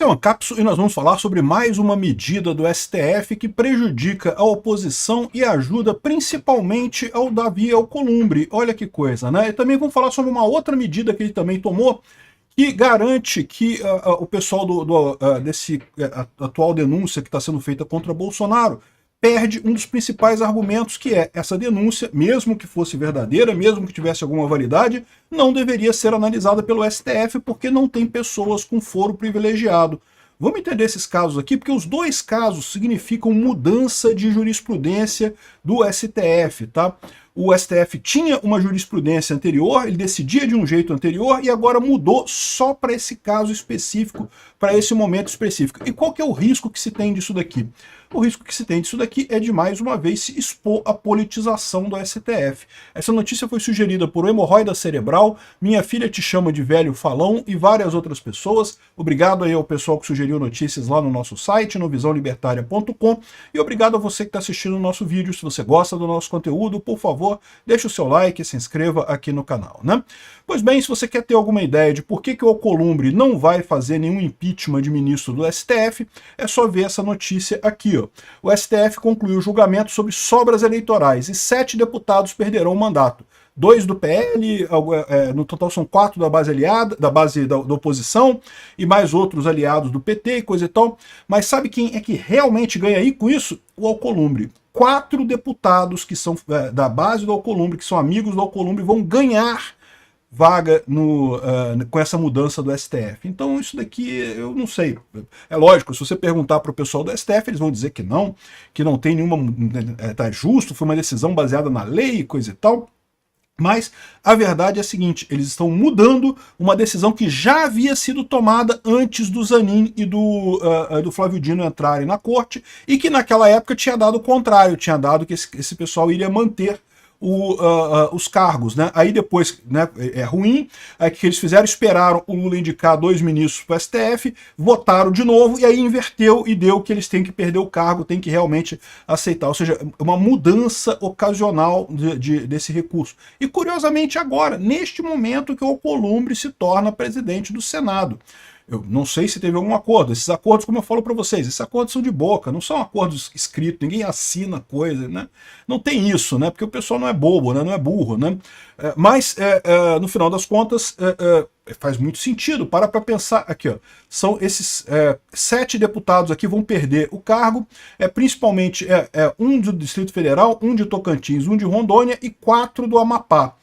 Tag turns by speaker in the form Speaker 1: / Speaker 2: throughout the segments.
Speaker 1: é uma cápsula e nós vamos falar sobre mais uma medida do STF que prejudica a oposição e ajuda principalmente ao Davi Alcolumbre. Olha que coisa, né? E também vamos falar sobre uma outra medida que ele também tomou, que garante que o pessoal desse atual denúncia que está sendo feita contra Bolsonaro perde um dos principais argumentos, que é essa denúncia, mesmo que fosse verdadeira, mesmo que tivesse alguma validade, não deveria ser analisada pelo STF porque não tem pessoas com foro privilegiado. Vamos entender esses casos aqui, porque os dois casos significam mudança de jurisprudência do STF, tá? O STF tinha uma jurisprudência anterior, ele decidia de um jeito anterior e agora mudou só para esse caso específico, para esse momento específico. E qual que é o risco que se tem disso daqui? O risco que se tem disso daqui é de, mais uma vez, se expor à politização do STF. Essa notícia foi sugerida por Hemorroida Cerebral, Minha Filha Te Chama de Velho Falão e várias outras pessoas. Obrigado aí ao pessoal que sugeriu notícias lá no nosso site, no visãolibertaria.com, e obrigado a você que está assistindo o nosso vídeo. Se você gosta do nosso conteúdo, por favor, deixe o seu like e se inscreva aqui no canal, né? Pois bem, se você quer ter alguma ideia de por que o Alcolumbre não vai fazer nenhum impeachment de ministro do STF, é só ver essa notícia aqui, ó. O STF concluiu o julgamento sobre sobras eleitorais e 7 deputados perderão o mandato. 2 do PL, no total são 4 da base aliada, da oposição, e mais outros aliados do PT e coisa e tal. Mas sabe quem é que realmente ganha aí com isso? O Alcolumbre. 4 deputados que são da base do Alcolumbre, que são amigos do Alcolumbre, vão ganhar vaga com essa mudança do STF. Então isso daqui eu não sei. É lógico, se você perguntar para o pessoal do STF, eles vão dizer que não tem nenhuma... tá justo, foi uma decisão baseada na lei e coisa e tal. Mas a verdade é a seguinte, eles estão mudando uma decisão que já havia sido tomada antes do Zanin e do Flávio Dino entrarem na corte, e que naquela época tinha dado o contrário, tinha dado que esse pessoal iria manter os cargos, né? Aí depois, né, é ruim, aí que eles fizeram, esperaram o Lula indicar 2 ministros para o STF, votaram de novo, e aí inverteu e deu que eles têm que perder o cargo, têm que realmente aceitar, ou seja, uma mudança ocasional desse recurso. E curiosamente agora, neste momento que o Alcolumbre se torna presidente do Senado. Eu não sei se teve algum acordo. Esses acordos, como eu falo para vocês, esses acordos são de boca, não são acordos escritos, ninguém assina coisa, né? Não tem isso, né? Porque o pessoal não é bobo, né? Não é burro, né? Mas, no final das contas, faz muito sentido. Para pensar aqui, ó. São esses 7 deputados aqui vão perder o cargo, principalmente um do Distrito Federal, um de Tocantins, um de Rondônia e 4 do Amapá.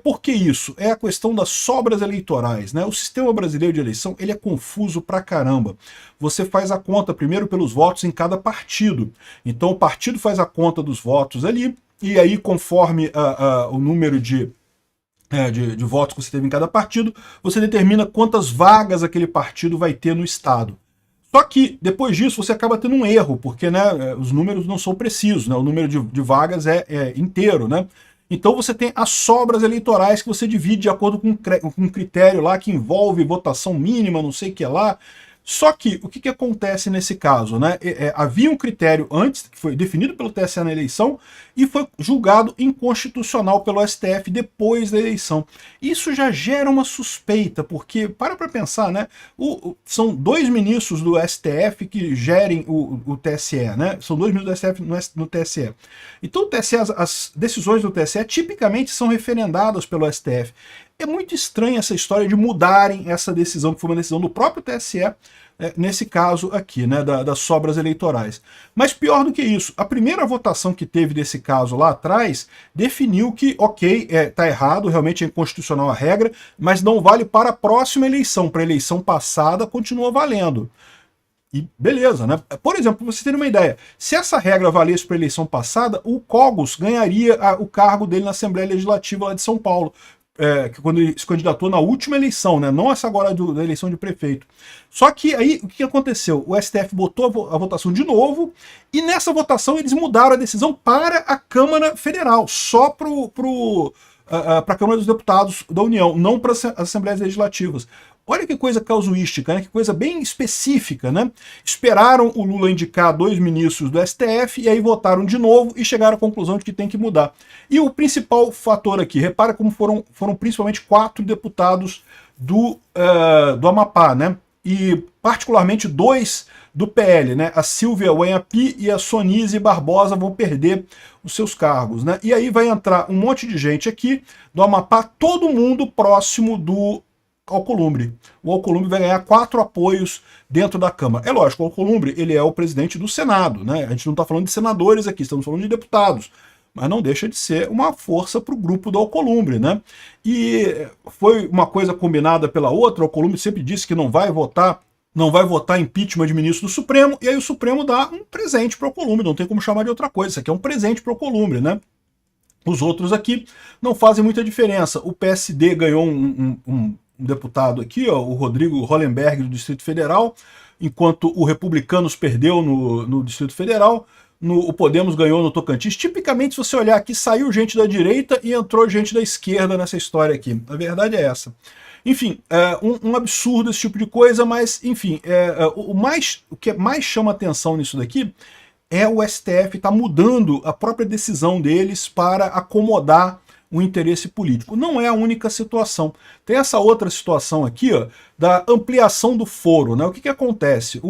Speaker 1: Por que isso? É a questão das sobras eleitorais, né? O sistema brasileiro de eleição ele é confuso pra caramba. Você faz a conta primeiro pelos votos em cada partido. Então o partido faz a conta dos votos ali, e aí conforme o número de votos que você teve em cada partido, você determina quantas vagas aquele partido vai ter no estado. Só que, depois disso, você acaba tendo um erro, porque, né, os números não são precisos, né? O número de vagas é inteiro, né? Então você tem as sobras eleitorais que você divide de acordo com um critério lá que envolve votação mínima, não sei o que lá. Só que, o que acontece nesse caso, né? Havia um critério antes, que foi definido pelo TSE na eleição, e foi julgado inconstitucional pelo STF depois da eleição. Isso já gera uma suspeita, porque, para pensar, né? São 2 ministros do STF que gerem o TSE, né? São 2 ministros do STF no TSE. Então, o TSE, as decisões do TSE tipicamente são referendadas pelo STF. É muito estranha essa história de mudarem essa decisão, que foi uma decisão do próprio TSE, nesse caso aqui, né, das sobras eleitorais. Mas pior do que isso, a primeira votação que teve desse caso lá atrás definiu que, ok, tá errado, realmente é inconstitucional a regra, mas não vale para a próxima eleição, para a eleição passada continua valendo. E beleza, né? Por exemplo, para você ter uma ideia, se essa regra valesse para a eleição passada, o Cogos ganharia o cargo dele na Assembleia Legislativa lá de São Paulo, quando ele se candidatou na última eleição, né? Não essa agora da eleição de prefeito. Só que aí, o que aconteceu? O STF botou a votação de novo, e nessa votação eles mudaram a decisão para a Câmara Federal, só para a Câmara dos Deputados da União, não para as Assembleias Legislativas. Olha que coisa casuística, né? Que coisa bem específica, né? Esperaram o Lula indicar 2 ministros do STF e aí votaram de novo e chegaram à conclusão de que tem que mudar. E o principal fator aqui, repara como foram principalmente 4 deputados do Amapá, né? e particularmente 2 do PL, né? A Silvia Wanhapi e a Sonise Barbosa vão perder os seus cargos, né? E aí vai entrar um monte de gente aqui do Amapá, todo mundo próximo do Alcolumbre. O Alcolumbre vai ganhar 4 apoios dentro da Câmara. É lógico, o Alcolumbre ele é o presidente do Senado, né? A gente não está falando de senadores aqui, estamos falando de deputados. Mas não deixa de ser uma força para o grupo do Alcolumbre, né? E foi uma coisa combinada pela outra, o Alcolumbre sempre disse que não vai votar impeachment de ministro do Supremo, e aí o Supremo dá um presente para o Alcolumbre, não tem como chamar de outra coisa, isso aqui é um presente para o Alcolumbre, né? Os outros aqui não fazem muita diferença. O PSD ganhou um deputado aqui, ó, o Rodrigo Hollenberg, do Distrito Federal, enquanto o Republicanos perdeu no Distrito Federal. O Podemos ganhou no Tocantins. Tipicamente, se você olhar aqui, saiu gente da direita e entrou gente da esquerda nessa história aqui. A verdade é essa. Enfim, um absurdo esse tipo de coisa, mas, enfim, o que mais chama atenção nisso daqui é o STF estar mudando a própria decisão deles para acomodar o interesse político. Não é a única situação. Tem essa outra situação aqui, ó, da ampliação do foro, né? O que acontece?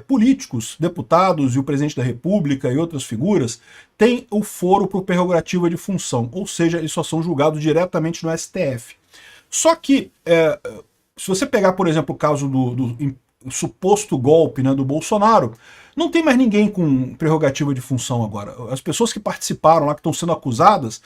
Speaker 1: Políticos, deputados e o presidente da República e outras figuras têm o foro por prerrogativa de função, ou seja, eles só são julgados diretamente no STF. Só que, se você pegar, por exemplo, o caso do suposto golpe, né, do Bolsonaro, não tem mais ninguém com prerrogativa de função agora. As pessoas que participaram lá, que estão sendo acusadas,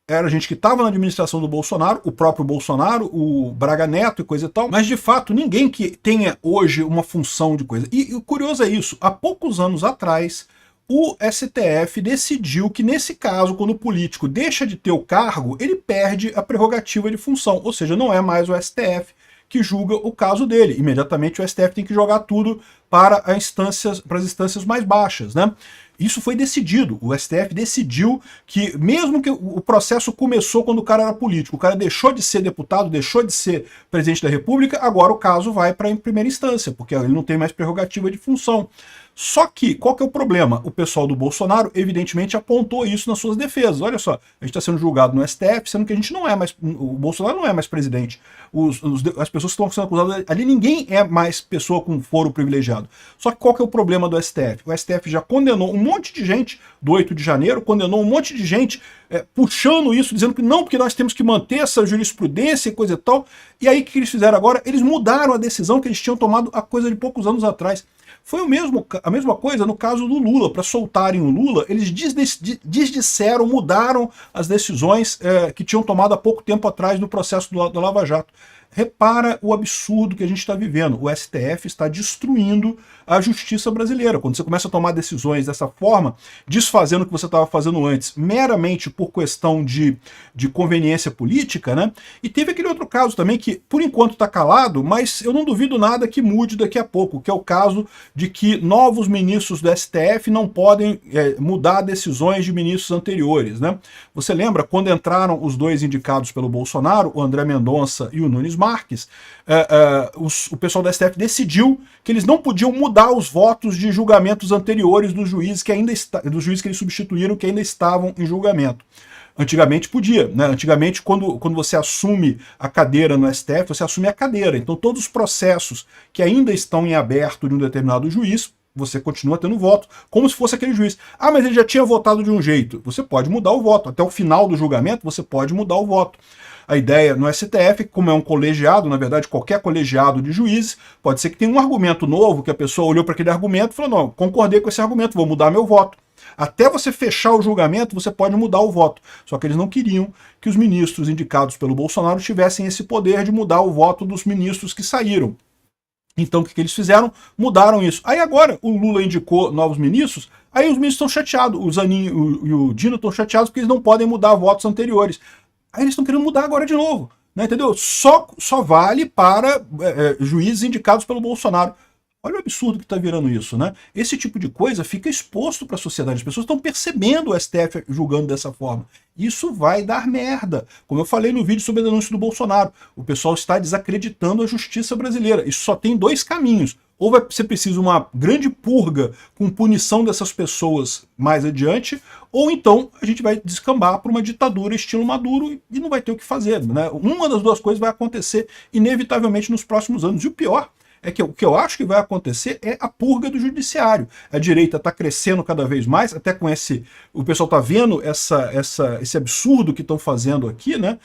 Speaker 1: era gente que estava na administração do Bolsonaro, o próprio Bolsonaro, o Braga Neto e coisa e tal, mas de fato ninguém que tenha hoje uma função de coisa. E o curioso é isso, há poucos anos atrás, o STF decidiu que nesse caso, quando o político deixa de ter o cargo, ele perde a prerrogativa de função, ou seja, não é mais o STF que julga o caso dele. Imediatamente o STF tem que jogar tudo para as instâncias mais baixas, né? Isso foi decidido. O STF decidiu que, mesmo que o processo começou quando o cara era político, o cara deixou de ser deputado, deixou de ser presidente da República, agora o caso vai para a primeira instância, porque ele não tem mais prerrogativa de função. Só que, qual que é o problema? O pessoal do Bolsonaro, evidentemente, apontou isso nas suas defesas. Olha só, a gente está sendo julgado no STF, sendo que a gente não é mais... O Bolsonaro não é mais presidente. As pessoas que estão sendo acusadas ali, ninguém é mais pessoa com foro privilegiado. Só que qual que é o problema do STF? O STF já condenou um monte de gente do 8 de janeiro, condenou um monte de gente puxando isso, dizendo que não, porque nós temos que manter essa jurisprudência e coisa e tal. E aí, o que eles fizeram agora? Eles mudaram a decisão que eles tinham tomado há coisa de poucos anos atrás. Foi a mesma coisa no caso do Lula. Para soltarem o Lula, eles desdisseram, mudaram as decisões que tinham tomado há pouco tempo atrás no processo do Lava Jato. Repara o absurdo que a gente está vivendo. O STF está destruindo a justiça brasileira. Quando você começa a tomar decisões dessa forma, desfazendo o que você estava fazendo antes, meramente por questão de conveniência política, né? E teve aquele outro caso também que, por enquanto, está calado, mas eu não duvido nada que mude daqui a pouco, que é o caso de que novos ministros do STF não podem mudar decisões de ministros anteriores, né? Você lembra quando entraram os 2 indicados pelo Bolsonaro, o André Mendonça e o Nunes Marques, o pessoal do STF decidiu que eles não podiam mudar os votos de julgamentos anteriores dos juízes que eles substituíram, que ainda estavam em julgamento. Antigamente podia, né? Antigamente, quando você assume a cadeira no STF, você assume a cadeira. Então todos os processos que ainda estão em aberto de um determinado juiz, você continua tendo voto, como se fosse aquele juiz. Ah, mas ele já tinha votado de um jeito. Você pode mudar o voto. Até o final do julgamento, você pode mudar o voto. A ideia no STF, como é um colegiado, na verdade qualquer colegiado de juízes, pode ser que tenha um argumento novo, que a pessoa olhou para aquele argumento e falou, não, concordei com esse argumento, vou mudar meu voto. Até você fechar o julgamento, você pode mudar o voto. Só que eles não queriam que os ministros indicados pelo Bolsonaro tivessem esse poder de mudar o voto dos ministros que saíram. Então o que eles fizeram? Mudaram isso. Aí agora o Lula indicou novos ministros, aí os ministros estão chateados, o Zanin e o Dino estão chateados porque eles não podem mudar votos anteriores. Aí eles estão querendo mudar agora de novo, né, entendeu? Só vale para juízes indicados pelo Bolsonaro. Olha o absurdo que está virando isso, né? Esse tipo de coisa fica exposto para a sociedade. As pessoas estão percebendo o STF julgando dessa forma. Isso vai dar merda. Como eu falei no vídeo sobre a denúncia do Bolsonaro, o pessoal está desacreditando a justiça brasileira. Isso só tem 2 caminhos. Ou vai ser preciso uma grande purga com punição dessas pessoas mais adiante, ou então a gente vai descambar para uma ditadura estilo Maduro e não vai ter o que fazer, né? Uma das 2 coisas vai acontecer inevitavelmente nos próximos anos. E o pior é que o que eu acho que vai acontecer é a purga do judiciário. A direita está crescendo cada vez mais, até com o pessoal está vendo esse absurdo que estão fazendo aqui, né?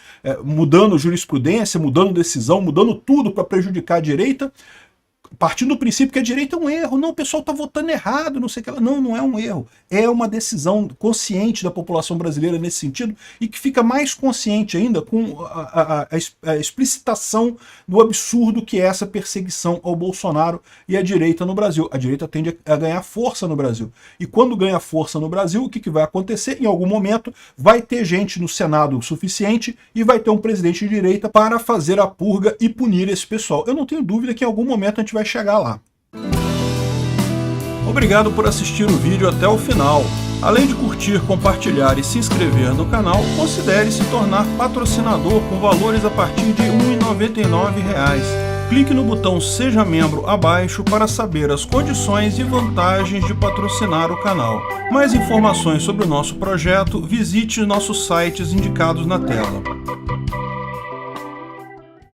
Speaker 1: Mudando jurisprudência, mudando decisão, mudando tudo para prejudicar a direita, partindo do princípio que a direita é um erro. Não, o pessoal está votando errado, não sei o que. Não, não é um erro. É uma decisão consciente da população brasileira nesse sentido, e que fica mais consciente ainda com a explicitação do absurdo que é essa perseguição ao Bolsonaro e à direita no Brasil. A direita tende a ganhar força no Brasil. E quando ganha força no Brasil, o que vai acontecer? Em algum momento vai ter gente no Senado o suficiente e vai ter um presidente de direita para fazer a purga e punir esse pessoal. Eu não tenho dúvida que em algum momento a gente vai chegar lá. Obrigado por assistir o vídeo até o final. Além de curtir, compartilhar e se inscrever no canal, considere se tornar patrocinador com valores a partir de R$ 1,99. Clique no botão Seja Membro abaixo para saber as condições e vantagens de patrocinar o canal. Mais informações sobre o nosso projeto, visite nossos sites indicados na tela.